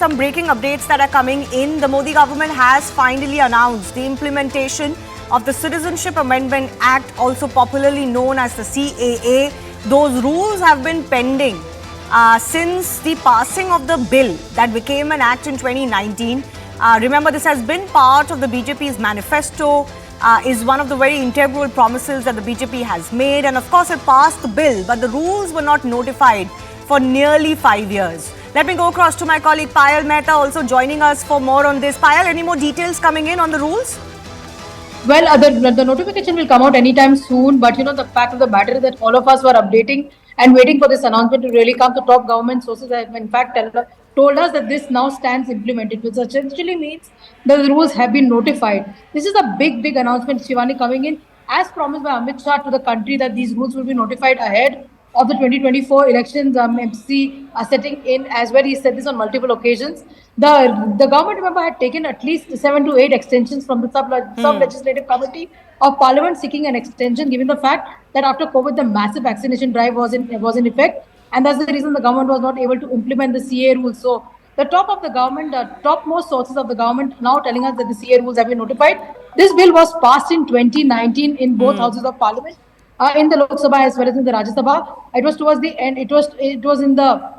Some breaking updates that are coming in. The Modi government has finally announced the implementation of the Citizenship Amendment Act, also popularly known as the CAA. Those rules have been pending since the passing of the bill that became an act in 2019. Remember, this has been part of the BJP's manifesto, is one of the very integral promises that the BJP has made. And of course, it passed the bill, but the rules were not notified for nearly 5 years. Let me go across to my colleague Payal Mehta, also joining us for more on this. Payal, any more details coming in on the rules? Well, the notification will come out anytime soon, but the fact of the matter is that all of us were updating and waiting for this announcement to really come. The top government sources have in fact told us that this now stands implemented, which essentially means that the rules have been notified. This is a big announcement, Shivani, coming in as promised by Amit Shah to the country that these rules will be notified ahead of the 2024 elections. MC are setting in as well. He said this on multiple occasions. The government, remember, had taken at least 7 to 8 extensions from the sub-legislative committee of parliament seeking an extension, given the fact that after COVID, the massive vaccination drive was in effect. And that's the reason the government was not able to implement the CA rules. So the top of the government, the topmost sources of the government now telling us that the CA rules have been notified. This bill was passed in 2019 in both houses of parliament. In the Lok Sabha as well as in the Rajya Sabha. It was towards the end. It was in the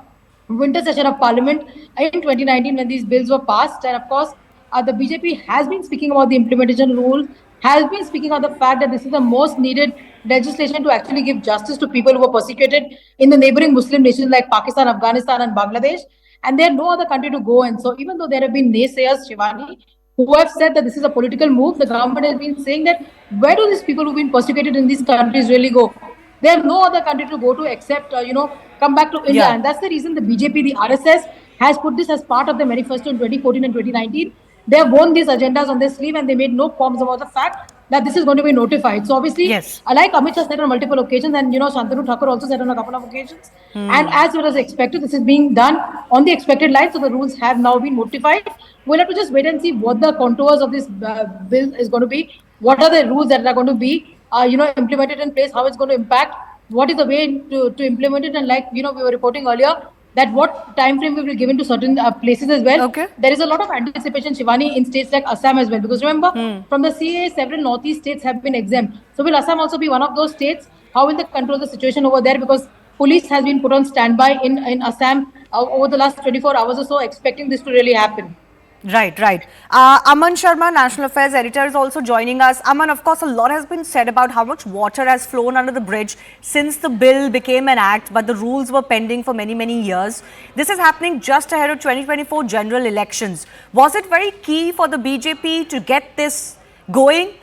winter session of Parliament in 2019 when these bills were passed. And of course, the BJP has been speaking about the implementation rule, has been speaking of the fact that this is the most needed legislation to actually give justice to people who were persecuted in the neighboring Muslim nations like Pakistan, Afghanistan, and Bangladesh. And there are no other country to go in. So even though there have been naysayers, Shivani, who have said that this is a political move, the government has been saying that where do these people who've been persecuted in these countries really go? There are no other country to go to except, come back to India. Yeah. And that's the reason the BJP, the RSS, has put this as part of the manifesto in 2014 and 2019. They have worn these agendas on their sleeve and they made no qualms about the fact that this is going to be notified. So obviously, yes, like Amit Shah said on multiple occasions, and Shantanu Thakur also said on a couple of occasions, and as it was expected, this is being done on the expected line. So the rules have now been notified. We'll have to just wait and see what the contours of this bill is going to be. What are the rules that are going to be, implemented in place? How it's going to impact? What is the way to implement it? And like we were reporting earlier, that what time frame we will given to certain places as well. Okay. There is a lot of anticipation, Shivani, in states like Assam as well. Because remember, from the CAA, several northeast states have been exempt. So will Assam also be one of those states? How will they control the situation over there? Because police has been put on standby in Assam over the last 24 hours or so, expecting this to really happen. Right. Aman Sharma, National Affairs Editor, is also joining us. Aman, of course, a lot has been said about how much water has flown under the bridge since the bill became an act, but the rules were pending for many years. This is happening just ahead of 2024 general elections. Was it very key for the BJP to get this going,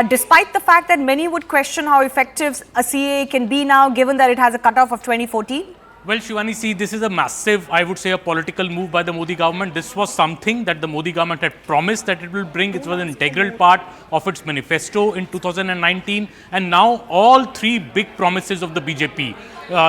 despite the fact that many would question how effective a CAA can be now, given that it has a cutoff of 2014? Well, Shivani, see, this is a massive, I would say, a political move by the Modi government. This was something that the Modi government had promised that it will bring. It was an integral part of its manifesto in 2019. And now all three big promises of the BJP,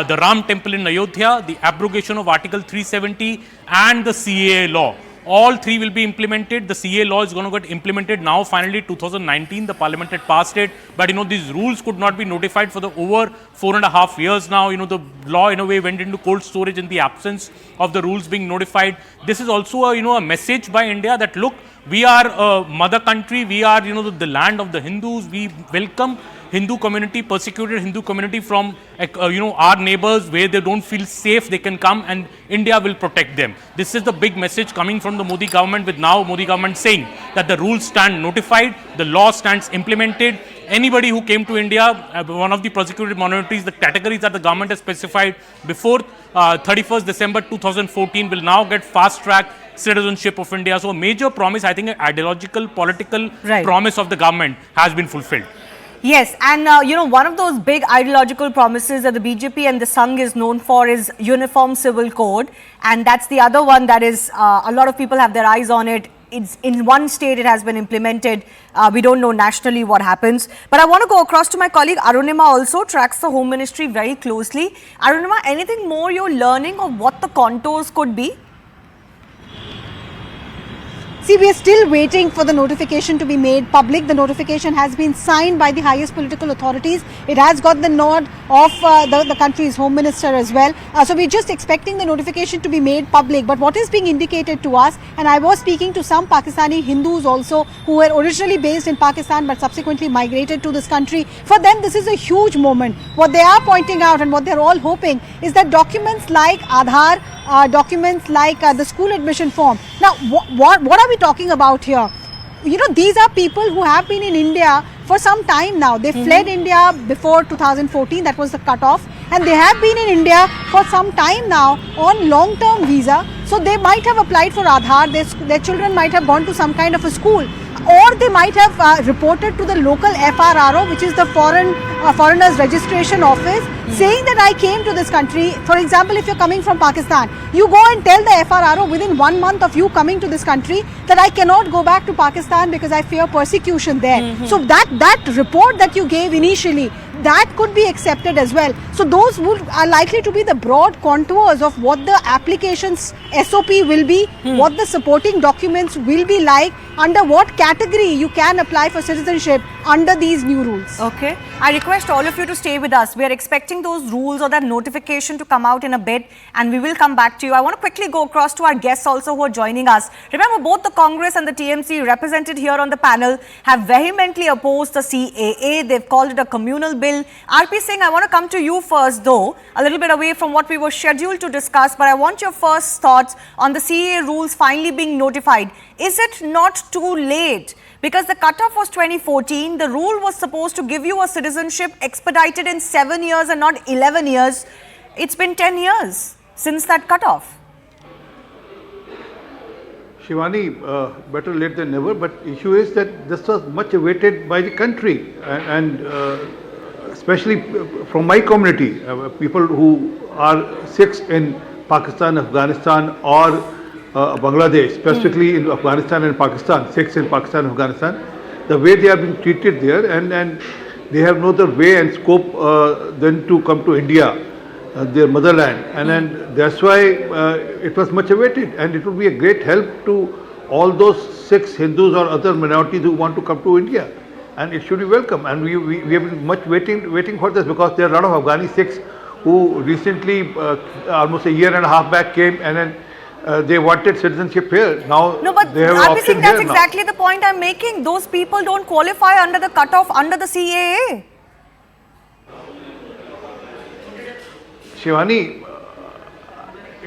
the Ram Temple in Ayodhya, the abrogation of Article 370 and the CAA law, all three will be implemented. The CA law is going to get implemented now. Finally, 2019, the parliament had passed it. But, these rules could not be notified for the over 4.5 years now. The law, in a way, went into cold storage in the absence of the rules being notified. This is also a message by India that, look, we are a mother country. We are, the land of the Hindus. We welcome Hindu community, persecuted Hindu community from, our neighbors where they don't feel safe. They can come and India will protect them. This is the big message coming from the Modi government, with now Modi government saying that the rules stand notified, the law stands implemented. Anybody who came to India, one of the persecuted minorities, the categories that the government has specified before 31st December 2014 will now get fast-track citizenship of India. So a major promise, I think, an ideological, political promise of the government has been fulfilled. Yes, and one of those big ideological promises that the BJP and the Sangh is known for is Uniform Civil Code, and that's the other one that is, a lot of people have their eyes on it. It's in one state it has been implemented. We don't know nationally what happens. But I want to go across to my colleague Arunima, also tracks the Home Ministry very closely. Arunima, anything more you're learning of what the contours could be? See, we are still waiting for the notification to be made public. The notification has been signed by the highest political authorities. It has got the nod of the country's home minister as well. So we're just expecting the notification to be made public. But what is being indicated to us, and I was speaking to some Pakistani Hindus also who were originally based in Pakistan but subsequently migrated to this country. For them, this is a huge moment. What they are pointing out and what they're all hoping is that documents like Aadhaar, documents like the school admission form. Now, what are we talking about here? You know, these are people who have been in India for some time now. They fled India before 2014, that was the cutoff, and they have been in India for some time now on long-term visa. So they might have applied for Aadhaar, their children might have gone to some kind of a school, or they might have reported to the local FRRO, which is the Foreigners Registration Office, saying that I came to this country. For example, if you're coming from Pakistan, you go and tell the FRRO within 1 month of you coming to this country that I cannot go back to Pakistan because I fear persecution there. So that report that you gave initially, that could be accepted as well. So those are likely to be the broad contours of what the application's SOP will be, what the supporting documents will be like, under what category you can apply for citizenship under these new rules. Okay. I request all of you to stay with us. We are expecting those rules or that notification to come out in a bit, and we will come back to you. I want to quickly go across to our guests also who are joining us. Remember, both the Congress and the TMC represented here on the panel have vehemently opposed the CAA. They've called it a communal bill. RP Singh, I want to come to you first, though, a little bit away from what we were scheduled to discuss, but I want your first thoughts on the CAA rules finally being notified. Is it not too late? Because the cutoff was 2014, the rule was supposed to give you a citizenship expedited in 7 years and not 11 years. It's been 10 years since that cutoff. Shivani, better late than never, but issue is that this was much awaited by the country, and especially from my community, people who are Sikhs in Pakistan, Afghanistan or Bangladesh, specifically in Afghanistan and Pakistan, Sikhs in Pakistan and Afghanistan, the way they are being treated there, and they have no other way and scope than to come to India, their motherland, and then that's why it was much awaited, and it would be a great help to all those Sikhs, Hindus or other minorities who want to come to India, and it should be welcome. And we have been much waiting for this, because there are a lot of Afghani Sikhs who recently, almost a year and a half back, came and then they wanted citizenship here. Now no, but they have I option think that's here exactly the point I'm making. Those people don't qualify under the cutoff under the CAA. Shivani,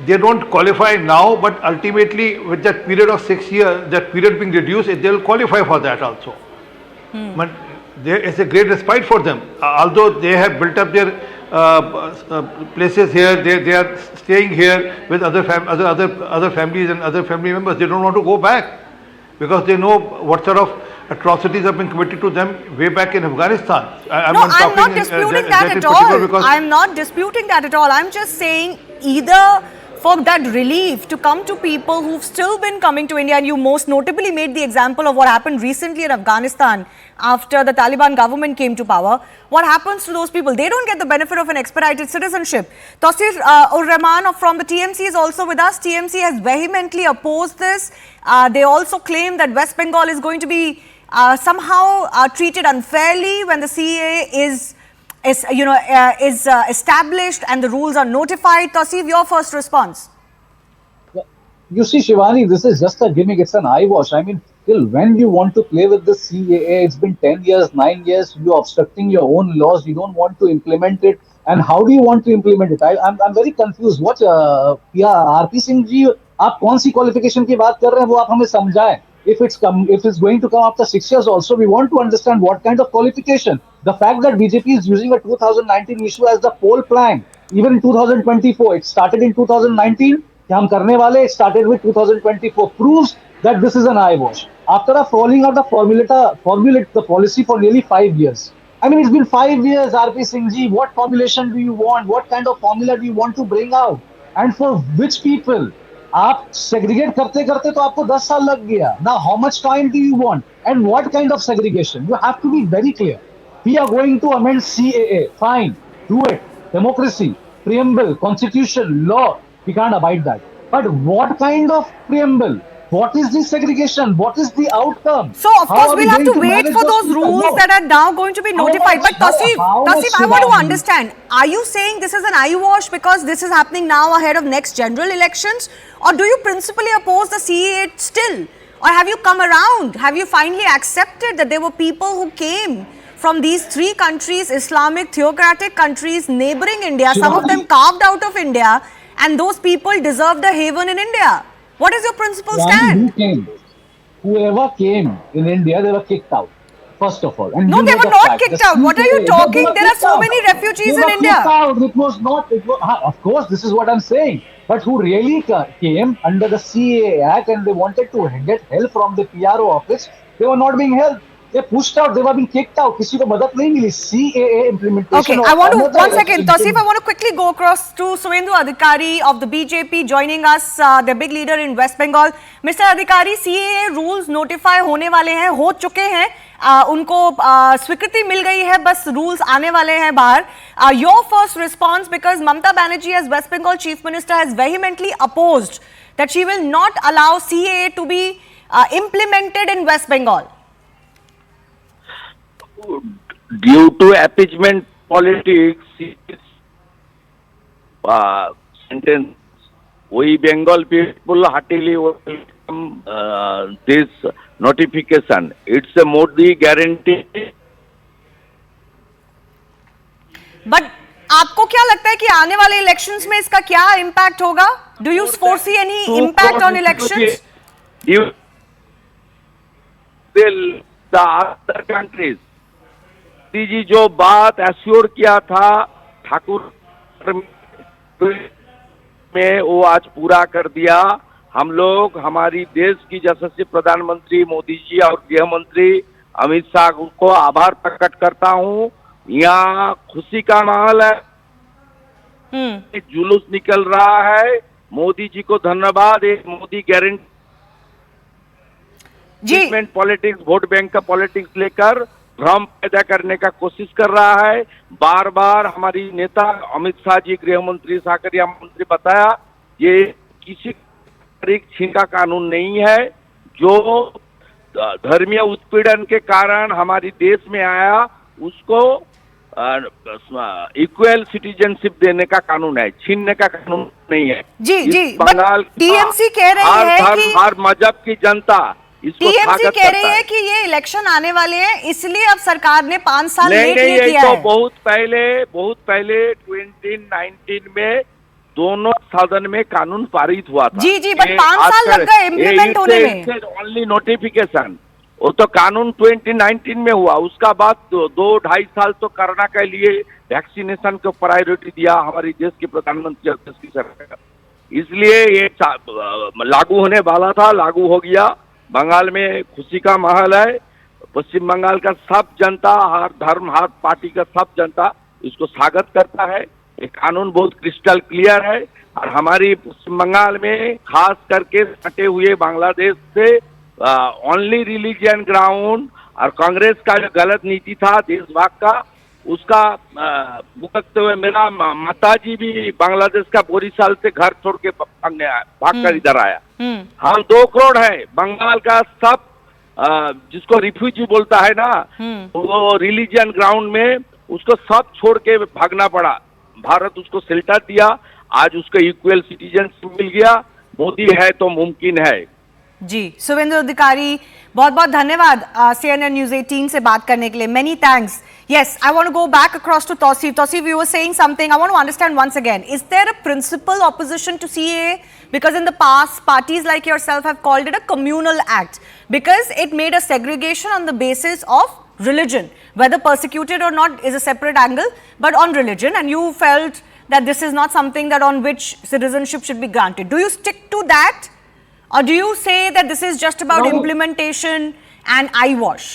they don't qualify now, but ultimately with that period of 6 years, that period being reduced, they will qualify for that also. But there is a great respite for them. Although they have built up their places here, they are staying here with other families and other family members. They don't want to go back because they know what sort of atrocities have been committed to them way back in Afghanistan. I'm not disputing that at all. I'm not disputing that at all. I'm just saying either for that relief to come to people who've still been coming to India, and you most notably made the example of what happened recently in Afghanistan after the Taliban government came to power. What happens to those people? They don't get the benefit of an expedited citizenship. Tasir ur Rahman from the TMC is also with us. TMC has vehemently opposed this. They also claim that West Bengal is going to be somehow treated unfairly when the CAA is established and the rules are notified. Tasir, your first response. You see, Shivani, this is just a gimmick. It's an eyewash. I mean, till when you want to play with the CAA? It's been 10 years, 9 years. You're obstructing your own laws. You don't want to implement it. And how do you want to implement it? I'm very confused. What, RP Singh ji, आप कौन सी qualification की बात कर रहे हैं? वो आप हमें समझाएं. If it's going to come after 6 years also, we want to understand what kind of qualification. The fact that BJP is using a 2019 issue as the poll plan, even in 2024, it started in 2019. हम करने वाले, it started with 2024, proves that this is an eyewash. After following out the policy for nearly 5 years. I mean, it's been 5 years, RP Singh ji. What formulation do you want? What kind of formula do you want to bring out? And for which people? आप segregate करते करते तो आपको 10 साल लग गया. Now, how much time do you want? And what kind of segregation? You have to be very clear. We are going to amend CAA. Fine, do it. Democracy, preamble, constitution, law. We can't abide that. But what kind of preamble? What is the segregation? What is the outcome? So, of How course, are we we'll have going to wait manage for those people? rules No. that are now going to be notified. much- But Tasif, how much, I want to Shivani? understand, are you saying this is an eyewash because this is happening now ahead of next general elections? Or do you principally oppose the CAA still? Or have you come around? Have you finally accepted that there were people who came from these three countries, Islamic theocratic countries neighboring India, some of them Shivani. carved out of India, and those people deserved a haven in India? What is your principal Who stand? came? Whoever came in India, they were kicked out. First of all, and No, you they know were the not fact. kicked The out. What are you CAA, they talking? were There are kicked so out. many refugees They in were India. kicked out. It was not. Of course, this is what I'm saying. But who really came under the CAA Act and they wanted to get help from the PRO office, they were not being helped. They pushed out. They were being kicked out. किसी को मदद नहीं मिली. CAA implementation Okay, or I want to, another one second, election Tasif, I want to quickly go across to Suvendu Adhikari of the BJP joining us, the big leader in West Bengal. Mr. Adhikari, CAA rules notify होने वाले हैं, हो चुके हैं, उनको स्वीकृति मिल गई है, बस rules आने वाले हैं बाहर. Your first response, because Mamata Banerjee as West Bengal Chief Minister has vehemently opposed that she will not allow CAA to be implemented in West Bengal. Due to appeasement politics, sentence, we Bengal people heartily welcome this notification. It's a Modi guarantee. But आपको क्या लगता है कि आने वाले elections में इसका क्या इम्पैक्ट होगा? Do you foresee any impact on elections? You will the other countries. जी जो बात एश्योर किया था ठाकुर में वो आज पूरा कर दिया. हम लोग हमारी देश की यशस्वी प्रधानमंत्री मोदी जी और गृह मंत्री अमित शाह को आभार प्रकट करता हूँ. यहाँ खुशी का माहौल है. जुलूस निकल रहा है. मोदी जी को धन्यवाद. एक Modi guarantee politics, vote bank का पॉलिटिक्स लेकर भ्रम पैदा करने का कोशिश कर रहा है. बार बार हमारी नेता अमित शाह जी, गृह मंत्री, साकरिया मंत्री बताया ये किसी छीन का कानून नहीं है. जो धर्मीय उत्पीड़न के कारण हमारी देश में आया उसको इक्वल सिटीजनशिप देने का कानून है, छीनने का कानून नहीं है. जी बंगाल टीएमसी कह रही है कि हर मजहब की जनता टीएमसी कह रही है कि ये इलेक्शन आने वाले हैं इसलिए अब सरकार ने 5 साल लेट नहीं, किया है. बहुत पहले 2019 में दोनों सदन में कानून पारित हुआ था. जी बट 5 साल लग गए इम्प्लीमेंट होने में. Only notification. वो तो कानून 2019 में हुआ. उसका बाद 2-2.5 साल तो कोरोना के लिए वैक्सीनेशन को प्रायोरिटी दिया हमारी देश के प्रधानमंत्री और देश की सरकार. इसलिए ये लागू होने वाला था, लागू हो गया. बंगाल में खुशी का माहौल है. पश्चिम बंगाल का सब जनता, हर धर्म, हर पार्टी का सब जनता इसको स्वागत करता है. ये कानून बहुत क्रिस्टल क्लियर है. और हमारी पश्चिम बंगाल में खास करके सटे हुए बांग्लादेश से ओनली रिलीजियन ग्राउंड और कांग्रेस का जो गलत नीति था देशभाग का, उसका भुगतते हुए मेरा माताजी भी बांग्लादेश का बोरीसाल से घर छोड़ के भाग कर इधर आया. हम 2 करोड़ है बंगाल का. सब जिसको रिफ्यूजी बोलता है ना, वो रिलीजियन ग्राउंड में उसको सब छोड़ के भागना पड़ा. भारत उसको शेल्टर दिया. आज उसको इक्वल सिटीजनशिप मिल गया. मोदी है तो मुमकिन है. जी सुवेंद्र अधिकारी, बहुत बहुत धन्यवाद CNN News 18 से बात करने के लिए. Many thanks. Yes, I want to go back across to Tausif. Tausif, you were saying something. I want to understand once again. Is there a principal opposition to CAA? Because in the past, parties like yourself have called it a communal act because it made a segregation on the basis of religion. Whether persecuted or not is a separate angle, but on religion, and you felt that this is not something that on which citizenship should be granted. Do you stick to that? Or do you say that this is just about implementation and eyewash?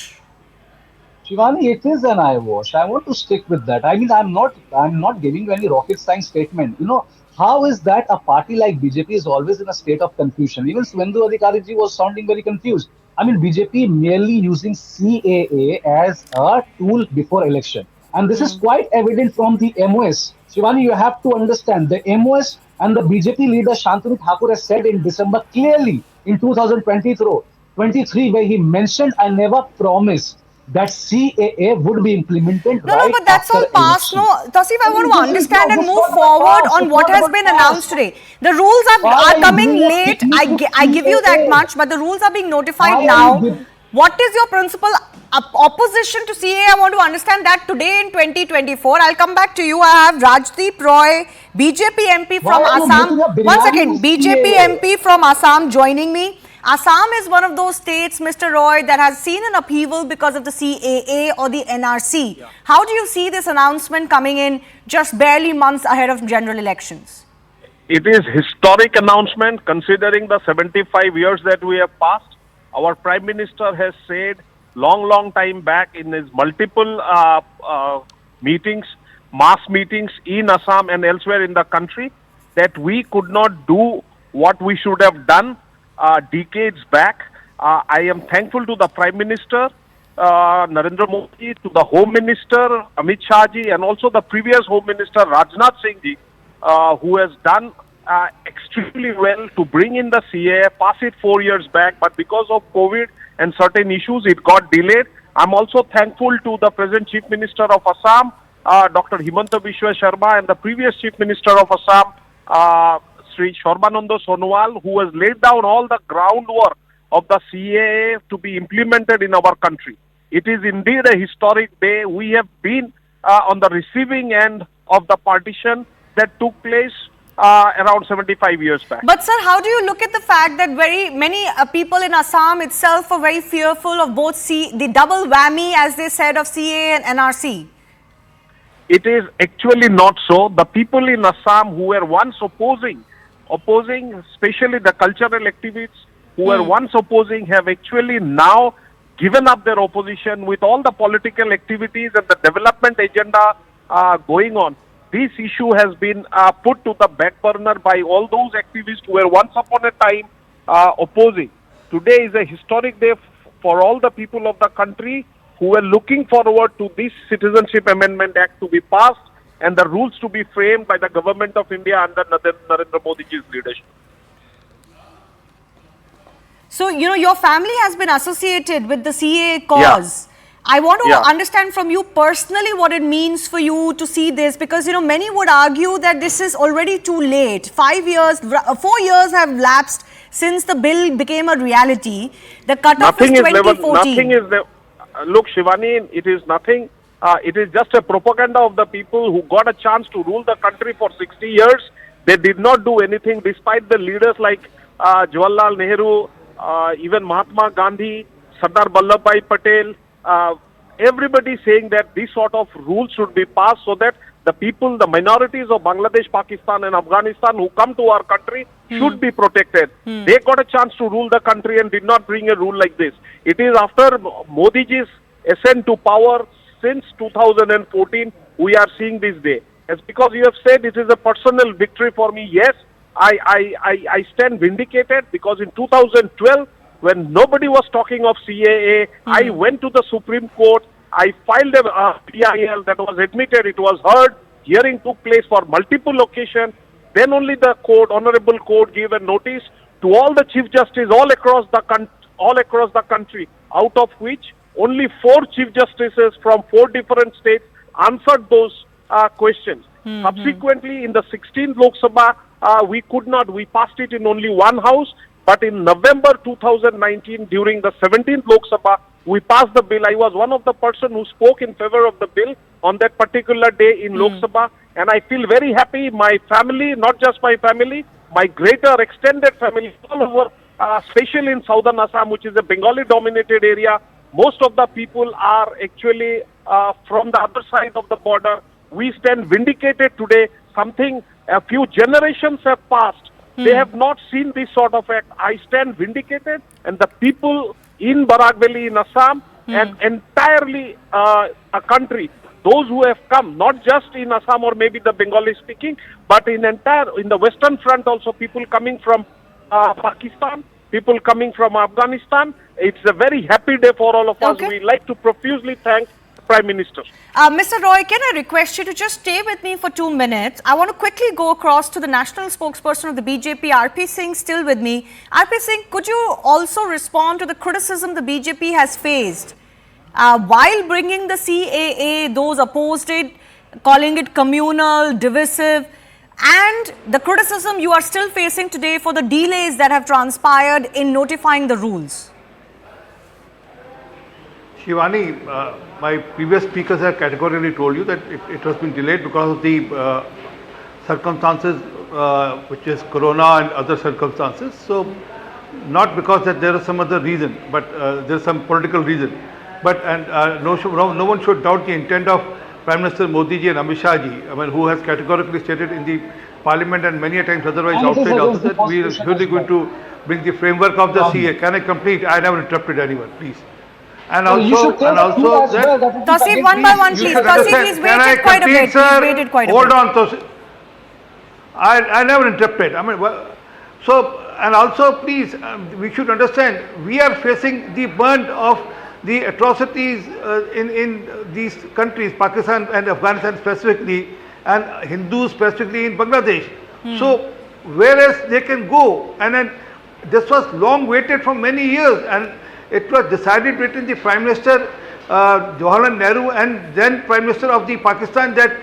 Shivani, it is an eyewash. I want to stick with that. I mean, I'm not giving you any rocket science statement. You know, how is that a party like BJP is always in a state of confusion? Even Suvendu Adhikari ji was sounding very confused. I mean, BJP merely using CAA as a tool before election. And this is quite evident from the MOS. Shivani, you have to understand the MOS and the BJP leader Shantanu Thakur has said in December clearly in 2023 where he mentioned, I never promised that CAA would be implemented No, right but that's after all past. election. No, Tasif, I want to understand and This is move not about forward past. on It's what not has about been announced past. today. The rules Why are are you coming giving a late. picnic to I give you that CAA? much, but the rules are being notified Why are you now. giving? What is your principal opposition to CAA? I want to understand that today in 2024. I'll come back to you. I have Rajdeep Roy, BJP MP Why from are you Assam. making a One biryani second, to BJP CAA? MP from Assam joining me. Assam is one of those states, Mr. Roy, that has seen an upheaval because of the CAA or the NRC. Yeah. How do you see this announcement coming in just barely months ahead of general elections? It is historic announcement considering the 75 years that we have passed. Our Prime Minister has said long time back in his multiple meetings, mass meetings in Assam and elsewhere in the country, that we could not do what we should have done decades back. I am thankful to the Prime Minister, Narendra Modi, to the Home Minister, Amit Shah ji, and also the previous Home Minister, Rajnath Singh ji, who has done extremely well to bring in the CAA, pass it 4 years back, but because of COVID and certain issues, it got delayed. I'm also thankful to the present Chief Minister of Assam, Dr. Himanta Biswa Sharma, and the previous Chief Minister of Assam, Sri Shorbananda Sonowal, who has laid down all the groundwork of the CAA to be implemented in our country. It is indeed a historic day. We have been on the receiving end of the partition that took place around 75 years back. But sir, how do you look at the fact that very many people in Assam itself are very fearful of both the double whammy, as they said, of CAA and NRC? It is actually not so. The people in Assam who were once opposing, especially the cultural activists who were once opposing, have actually now given up their opposition with all the political activities and the development agenda going on. This issue has been put to the back burner by all those activists who were once upon a time opposing. Today is a historic day for all the people of the country who were looking forward to this Citizenship Amendment Act to be passed and the rules to be framed by the government of India under Narendra Modi's leadership. So, you know, your family has been associated with the CAA cause. Yeah. I want to understand from you personally what it means for you to see this, because, you know, many would argue that this is already too late. 4 years have lapsed since the bill became a reality. The cutoff is 2014. Look, Shivani, it is nothing. It is just a propaganda of the people who got a chance to rule the country for 60 years. They did not do anything despite the leaders like Jawaharlal Nehru, even Mahatma Gandhi, Sardar Vallabhbhai Patel, everybody saying that this sort of rules should be passed so that the people, the minorities of Bangladesh, Pakistan and Afghanistan who come to our country should be protected. They got a chance to rule the country and did not bring a rule like this. It is after Modi's ascent to power since 2014 we are seeing this day. It's because you have said it is a personal victory for me. Yes, I stand vindicated, because in 2012, when nobody was talking of CAA, I went to the Supreme Court, I filed a PIL that was admitted, it was heard, hearing took place for multiple occasions. Then only the court, honorable court, gave a notice to all the Chief Justices all across the country, out of which only 4 Chief Justices from 4 different states answered those questions. Subsequently, in the 16th Lok Sabha, we passed it in only one house. But in November 2019, during the 17th Lok Sabha, we passed the bill. I was one of the person who spoke in favor of the bill on that particular day in Lok Sabha. And I feel very happy. My family, not just my family, my greater extended family, all over, especially in southern Assam, which is a Bengali-dominated area, most of the people are actually from the other side of the border. We stand vindicated today. A few generations have passed. They have not seen this sort of act. I stand vindicated, and the people in Barak Valley, in Assam, and entirely a country, those who have come, not just in Assam or maybe the Bengali speaking, but in the Western Front also, people coming from Pakistan, people coming from Afghanistan. It's a very happy day for all of us. We like to profusely thank Prime Minister. Mr. Roy, can I request you to just stay with me for 2 minutes? I want to quickly go across to the national spokesperson of the BJP, RP Singh, still with me. RP Singh, could you also respond to the criticism the BJP has faced while bringing the CAA, those opposed it, calling it communal, divisive, and the criticism you are still facing today for the delays that have transpired in notifying the rules? Shivani, my previous speakers have categorically told you that it has been delayed because of the circumstances, which is corona and other circumstances. So, not because that there is some other reason, but there is some political reason. But no one should doubt the intent of Prime Minister Modi ji and Amit Shah ji, who has categorically stated in the Parliament and many a times otherwise outside also that we are surely going to bring the framework of the CAA. Can I complete? I never interrupted anyone, please. And also, Tausif, one by one, please. Tausif, he's waited quite a bit. He's waited quite a bit. Hold on, Tausif. I never interrupted. So, and also, please, we should understand, we are facing the brunt of the atrocities in these countries, Pakistan and Afghanistan specifically, and Hindus specifically in Bangladesh. So, whereas they can go, and then this was long waited for many years, and it was decided between the Prime Minister Jawaharlal Nehru and then Prime Minister of the Pakistan that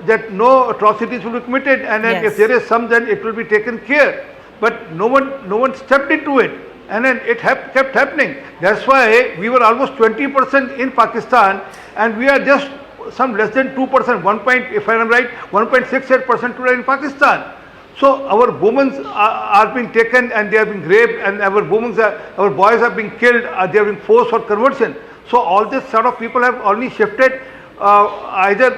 that no atrocities will be committed, and then if there is some, then it will be taken care. But no one stepped into it, and then it kept happening. That's why we were almost 20% in Pakistan, and we are just some less than 2%, if I am right, 1.68% today in Pakistan. So our women are being taken and they are being raped, and our boys are being killed, they are being forced for conversion. So all this sort of people have only shifted either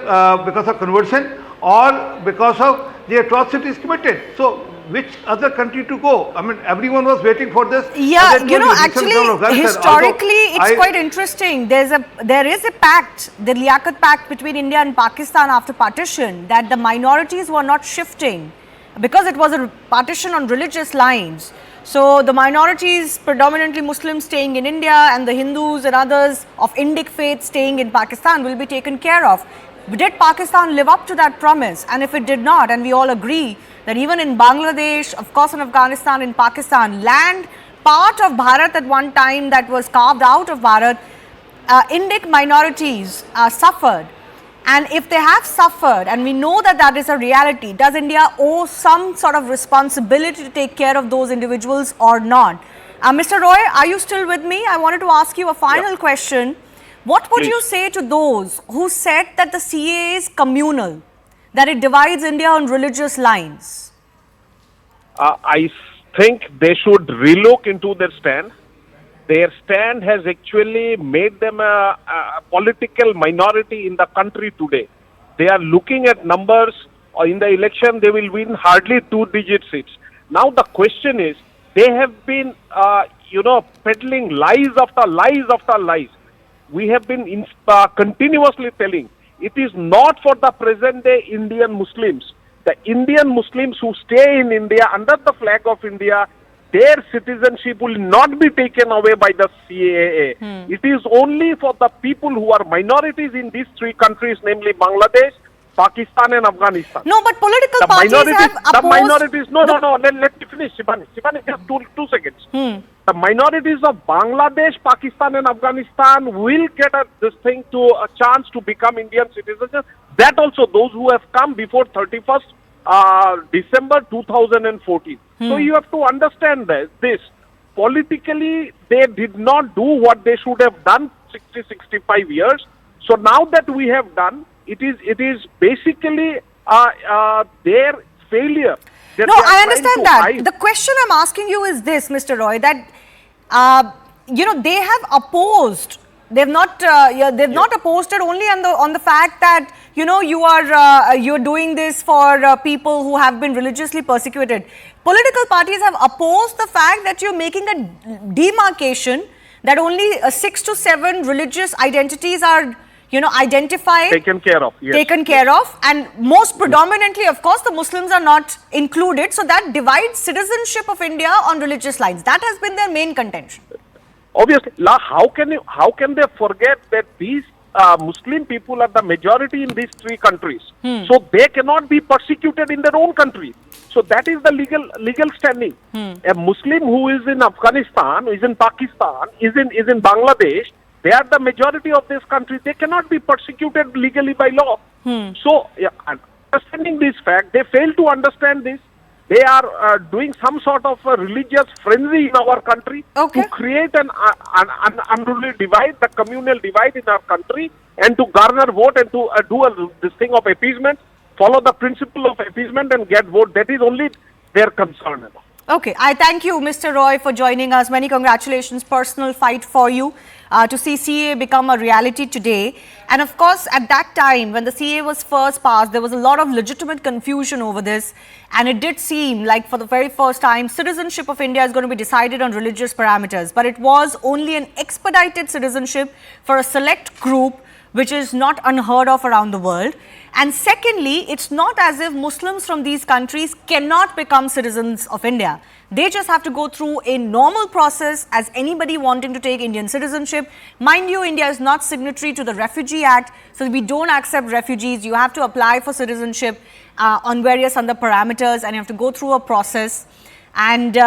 because of conversion or because of the atrocities committed. So which other country to go? Everyone was waiting for this. Yeah, actually, historically, it's quite interesting. There is a pact, the Liaquat Pact between India and Pakistan after partition, that the minorities were not shifting, because it was a partition on religious lines. So the minorities, predominantly Muslims, staying in India, and the Hindus and others of Indic faith staying in Pakistan will be taken care of. Did Pakistan live up to that promise? And if it did not, and we all agree that even in Bangladesh, of course in Afghanistan, in Pakistan, land part of Bharat at one time that was carved out of Bharat, Indic minorities suffered. And if they have suffered, and we know that that is a reality, does India owe some sort of responsibility to take care of those individuals or not? Mr. Roy, are you still with me? I wanted to ask you a final question. What would you say to those who said that the CAA is communal, that it divides India on religious lines? I think they should relook into their stand. Their stand has actually made them a political minority in the country today. They are looking at numbers. In the election, they will win hardly 2-digit seats. Now the question is, they have been, peddling lies after lies after lies. We have been continuously telling, it is not for the present day Indian Muslims. The Indian Muslims who stay in India under the flag of India, their citizenship will not be taken away by the CAA. It is only for the people who are minorities in these three countries, namely Bangladesh, Pakistan and Afghanistan. No, but political parties have opposed... The minorities... No, let me finish. Shivani, just two seconds. The minorities of Bangladesh, Pakistan and Afghanistan will get a chance to become Indian citizens. That also those who have come before 31st December 2014. So you have to understand this. Politically, they did not do what they should have done 65 years. So now that we have done, it is basically their failure. No, I understand that. The question I'm asking you is this, Mr. Roy, that they have opposed. They've not not opposed it only on the fact that you're doing this for people who have been religiously persecuted. Political parties have opposed the fact that you're making a demarcation that only 6 to 7 religious identities are identified, taken care of, and most predominantly, of course, the Muslims are not included. So that divides citizenship of India on religious lines. That has been their main contention. Obviously, how can they forget that these Muslim people are the majority in these three countries. So they cannot be persecuted in their own country. So that is the legal standing. A Muslim who is in Afghanistan, who is in Pakistan, is in Bangladesh, they are the majority of this country. They cannot be persecuted legally by law. So, understanding this fact, they fail to understand this. They are doing some sort of a religious frenzy in our country to create an unruly divide, the communal divide in our country, and to garner vote and to do this thing of appeasement, follow the principle of appeasement and get vote. That is only their concern about. Okay, I thank you, Mr. Roy, for joining us. Many congratulations. Personal fight for you to see CAA become a reality today. And of course, at that time, when the CAA was first passed, there was a lot of legitimate confusion over this. And it did seem like for the very first time, citizenship of India is going to be decided on religious parameters. But it was only an expedited citizenship for a select group, which is not unheard of around the world. And secondly, it's not as if Muslims from these countries cannot become citizens of India. They just have to go through a normal process as anybody wanting to take Indian citizenship. Mind you, India is not signatory to the Refugee Act, so we don't accept refugees. You have to apply for citizenship on various other parameters, and you have to go through a process. And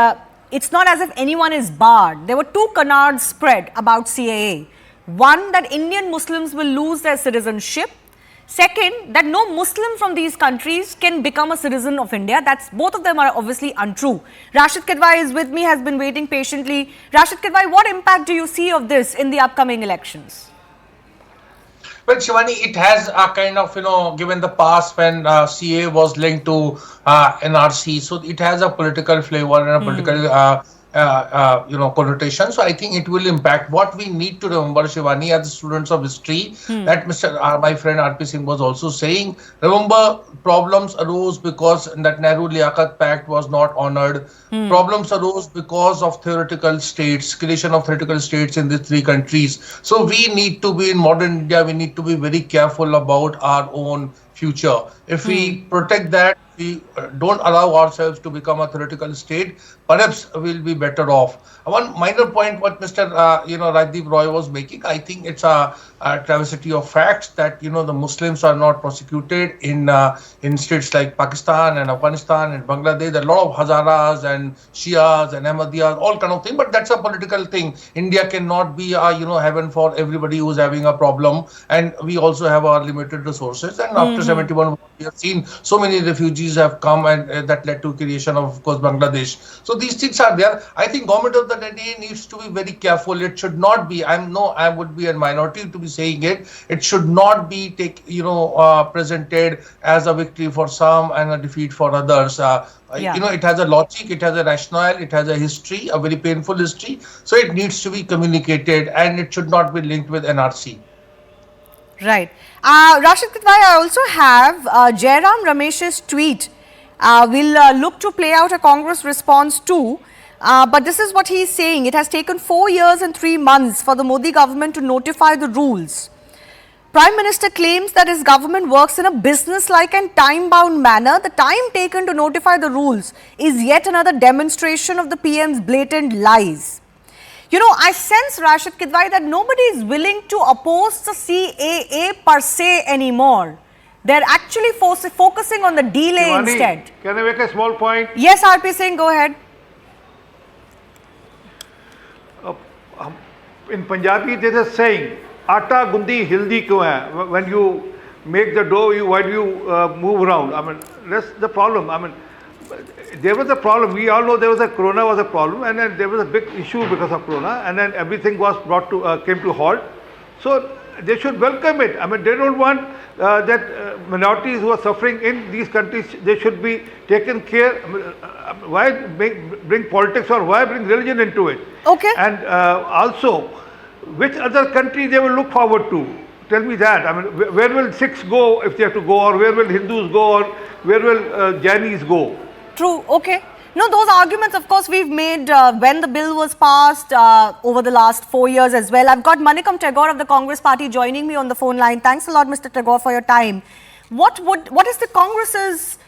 it's not as if anyone is barred. There were two canards spread about CAA. One, that Indian Muslims will lose their citizenship. Second, that no Muslim from these countries can become a citizen of India. Both of them are obviously untrue. Rashid Kidwai is with me, has been waiting patiently. Rashid Kidwai, what impact do you see of this in the upcoming elections? Well, Shivani, it has a kind of, given the past when CAA was linked to NRC, so it has a political flavor and a political connotation. So I think it will impact. What we need to remember, Shivani, as students of history, that my friend RP Singh was also saying, remember, problems arose because that Nehru Liaquat Pact was not honored. Problems arose because of theoretical states, creation of theoretical states in these three countries. So we need to be, in modern India, we need to be very careful about our own future. If we protect that, we don't allow ourselves to become a theoretical state, perhaps we'll be better off. One minor point what Mr. Rajdeep Roy was making, I think it's a travesty of facts that, the Muslims are not prosecuted in states like Pakistan and Afghanistan and Bangladesh. There are a lot of Hazaras and Shias and Ahmadiyas, all kind of thing, but that's a political thing. India cannot be a, heaven for everybody who's having a problem, and we also have our limited resources. And after 71, we have seen so many refugees have come, and that led to creation of course, Bangladesh. So these things are there. I think government of the day needs to be very careful. It should not be, I would be a minority to be saying it, it should not be presented as a victory for some and a defeat for others. It has a logic, it has a rationale, it has a history, a very painful history. So it needs to be communicated, and it should not be linked with NRC. Right. Rashid Kidwai, I also have Jairam Ramesh's tweet. We'll look to play out a Congress response too. But this is what he is saying. It has taken 4 years and 3 months for the Modi government to notify the rules. Prime Minister claims that his government works in a business-like and time-bound manner. The time taken to notify the rules is yet another demonstration of the PM's blatant lies. I sense, Rashid Kidwai, that nobody is willing to oppose the CAA per se anymore. They're actually focusing on the delay Shivani, instead. Can I make a small point? Yes, RP Singh, go ahead. In Punjabi, there's a saying, "Aata gundi hildi kyun hai?" When you make the dough, why do you move around? That's the problem. There was a problem. We all know Corona was a problem, and then there was a big issue because of Corona, and then everything was came to halt. So they should welcome it. They don't want that minorities who are suffering in these countries, they should be taken care. Why bring politics or why bring religion into it? Okay. And also, which other country they will look forward to? Tell me that. Where will Sikhs go if they have to go, or where will Hindus go, or where will Jainis go? True. Okay. No, those arguments, of course, we've made when the bill was passed over the last 4 years as well. I've got Manikam Tagore of the Congress Party joining me on the phone line. Thanks a lot, Mr. Tagore, for your time. What is the Congress's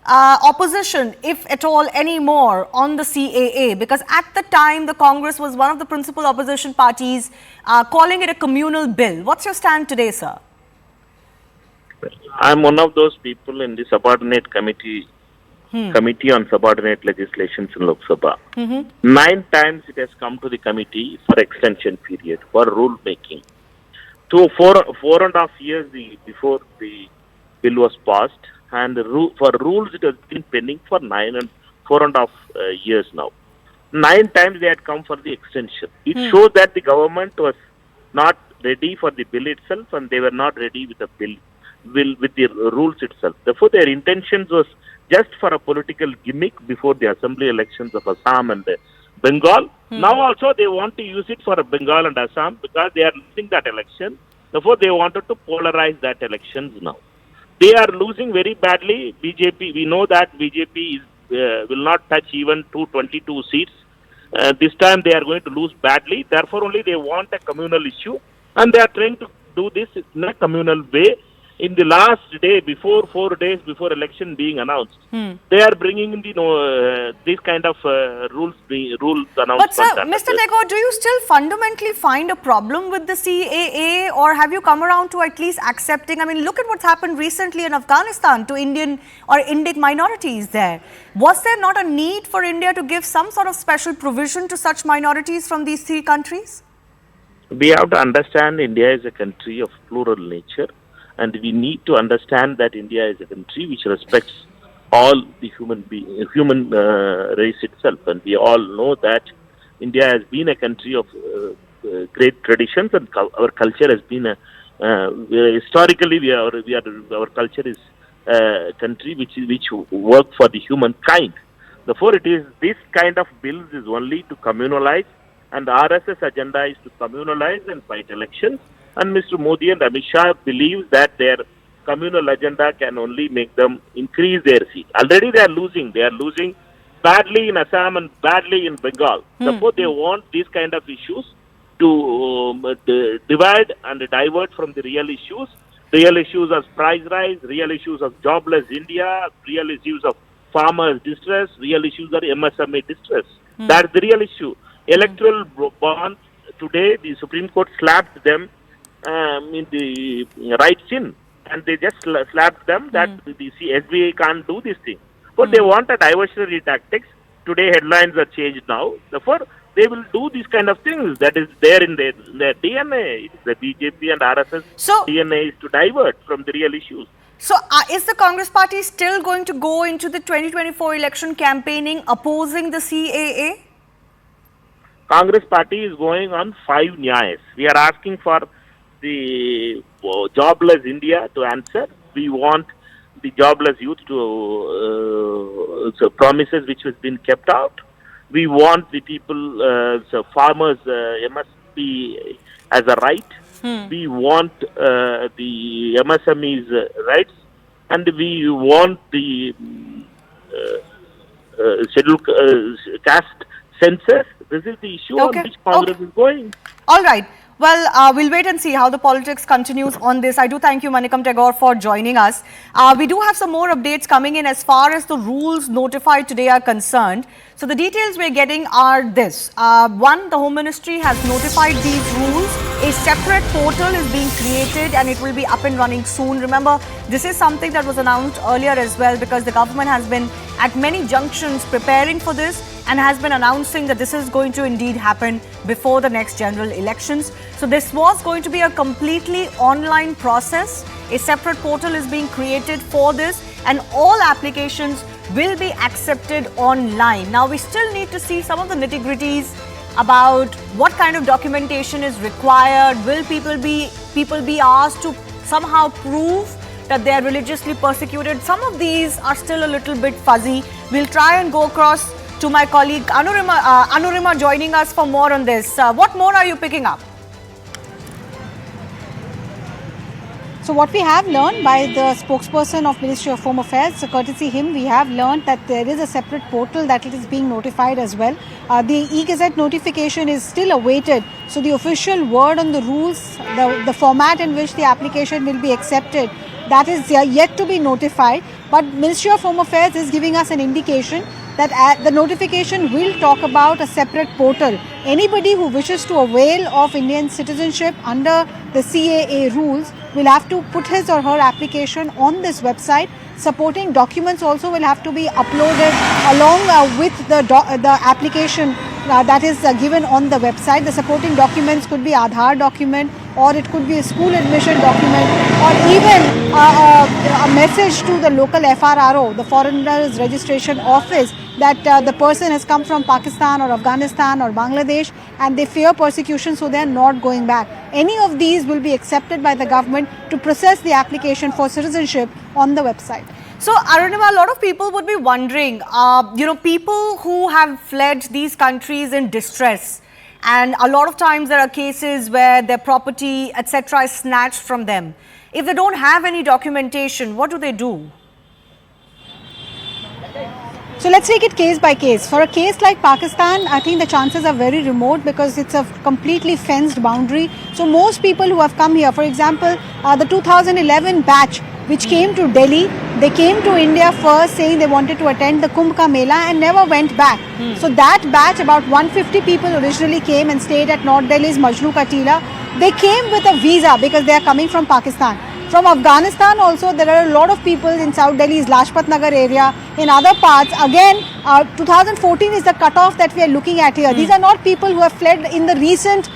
opposition, if at all, any more on the CAA? Because at the time, the Congress was one of the principal opposition parties, calling it a communal bill. What's your stand today, sir? I'm one of those people in the subordinate committee on subordinate legislations in Lok Sabha. 9 times it has come to the committee for extension period, for rule making. 4.5 years before the bill was passed, and for rules it has been pending for 4.5 years now. 9 times they had come for the extension. It shows that the government was not ready for the bill itself, and they were not ready with the bill with the rules itself. Therefore, their intentions was just for a political gimmick before the assembly elections of Assam and Bengal. Now also they want to use it for Bengal and Assam because they are losing that election. Therefore, they wanted to polarize that elections now. They are losing very badly. BJP, we know that BJP will not touch even 222 seats. This time they are going to lose badly. Therefore, only they want a communal issue, and they are trying to do this in a communal way. In the last day, 4 days before election being announced, they are bringing in this kind of rules announcement. But sir, Mr. Tagore, do you still fundamentally find a problem with the CAA, or have you come around to at least accepting? I mean, look at what's happened recently in Afghanistan to Indian or Indic minorities there. Was there not a need for India to give some sort of special provision to such minorities from these 3 countries? We have to understand India is a country of plural nature. And we need to understand that India is a country which respects all the human race itself. And we all know that India has been a country of great traditions, and our culture has been historically our culture is a country which work for the humankind. Therefore, it is this kind of bills is only to communalize, and the RSS agenda is to communalize and fight elections. And Mr. Modi and Amit Shah believes that their communal agenda can only make them increase their seat. Already they are losing. They are losing badly in Assam and badly in Bengal. Therefore, they want these kind of issues to divide and divert from the real issues. Real issues of price rise, real issues of jobless India, real issues of farmers' distress, real issues of MSME distress. That's the real issue. Electoral bonds, today the Supreme Court slapped them in the right chin, and they just slapped them that the SBI can't do this thing. But they want a diversionary tactics. Today headlines are changed now. Therefore, they will do these kind of things. That is there in their DNA. The BJP and RSS DNA is to divert from the real issues. So, is the Congress party still going to go into the 2024 election campaigning opposing the CAA? Congress party is going on 5 nyayas. We are asking for the jobless India to answer. We want the jobless youth to promises which has been kept out. We want the people, farmers, MSP as a right. We want the MSMEs rights, and we want the scheduled caste census. This is the issue on which Congress is going. All right. Well, we'll wait and see how the politics continues on this. I do thank you, Manikam Tagore, for joining us. We do have some more updates coming in as far as the rules notified today are concerned. So the details we're getting are this. One, the Home Ministry has notified these rules. A separate portal is being created and it will be up and running soon. Remember, this is something that was announced earlier as well, because the government has been at many junctions preparing for this and has been announcing that this is going to indeed happen before the next general elections. So this was going to be a completely online process. A separate portal is being created for this, and all applications will be accepted online. Now, we still need to see some of the nitty-gritties about what kind of documentation is required. Will people be asked to somehow prove that they are religiously persecuted? Some of these are still a little bit fuzzy. We'll try and go across to my colleague Anurima joining us for more on this. What more are you picking up? So what we have learned by the spokesperson of Ministry of Home Affairs, so courtesy him, we have learned that there is a separate portal that it is being notified as well. The e-Gazette notification is still awaited. So the official word on the rules, the format in which the application will be accepted, that is yet to be notified. But Ministry of Home Affairs is giving us an indication that the notification will talk about a separate portal. Anybody who wishes to avail of Indian citizenship under the CAA rules will have to put his or her application on this website. Supporting documents also will have to be uploaded along with the application that is given on the website. The supporting documents could be Aadhaar document, or it could be a school admission document, or even a message to the local FRRO, the Foreigners Registration Office, that the person has come from Pakistan or Afghanistan or Bangladesh and they fear persecution, so they are not going back. Any of these will be accepted by the government to process the application for citizenship on the website. So, Arunima, a lot of people would be wondering, people who have fled these countries in distress, and a lot of times there are cases where their property, etc., is snatched from them. If they don't have any documentation, what do they do? So let's take it case by case. For a case like Pakistan, I think the chances are very remote because it's a completely fenced boundary. So most people who have come here, for example, the 2011 batch which came to Delhi, they came to India first saying they wanted to attend the Kumbh Ka Mela and never went back. So that batch, about 150 people originally came and stayed at North Delhi's Majnu Ka Tila. They came with a visa because they are coming from Pakistan. From Afghanistan also, there are a lot of people in South Delhi's Lajpat Nagar area, in other parts. Again, 2014 is the cutoff that we are looking at here. These are not people who have fled in the recent,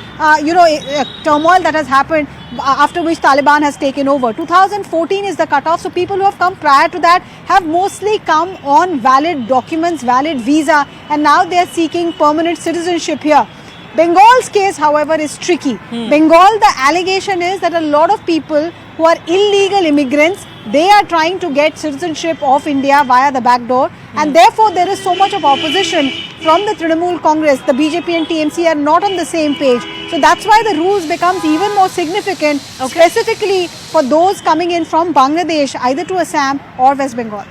turmoil that has happened after which Taliban has taken over. 2014 is the cutoff. So people who have come prior to that have mostly come on valid documents, valid visa, and now they are seeking permanent citizenship here. Bengal's case, however, is tricky. Bengal, the allegation is that a lot of people who are illegal immigrants, they are trying to get citizenship of India via the back door, and therefore there is so much of opposition from the Trinamool Congress. The BJP and TMC are not on the same page. So that's why the rules becomes even more significant, specifically for those coming in from Bangladesh, either to Assam or West Bengal.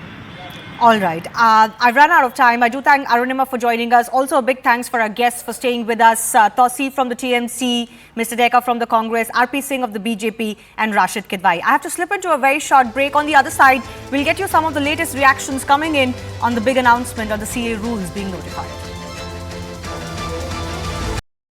All right. I've run out of time. I do thank Arunima for joining us. Also, a big thanks for our guests for staying with us. Tosi from the TMC, Mr. Deka from the Congress, RP Singh of the BJP, and Rashid Kidwai. I have to slip into a very short break. On the other side, we'll get you some of the latest reactions coming in on the big announcement of the CAA rules being notified.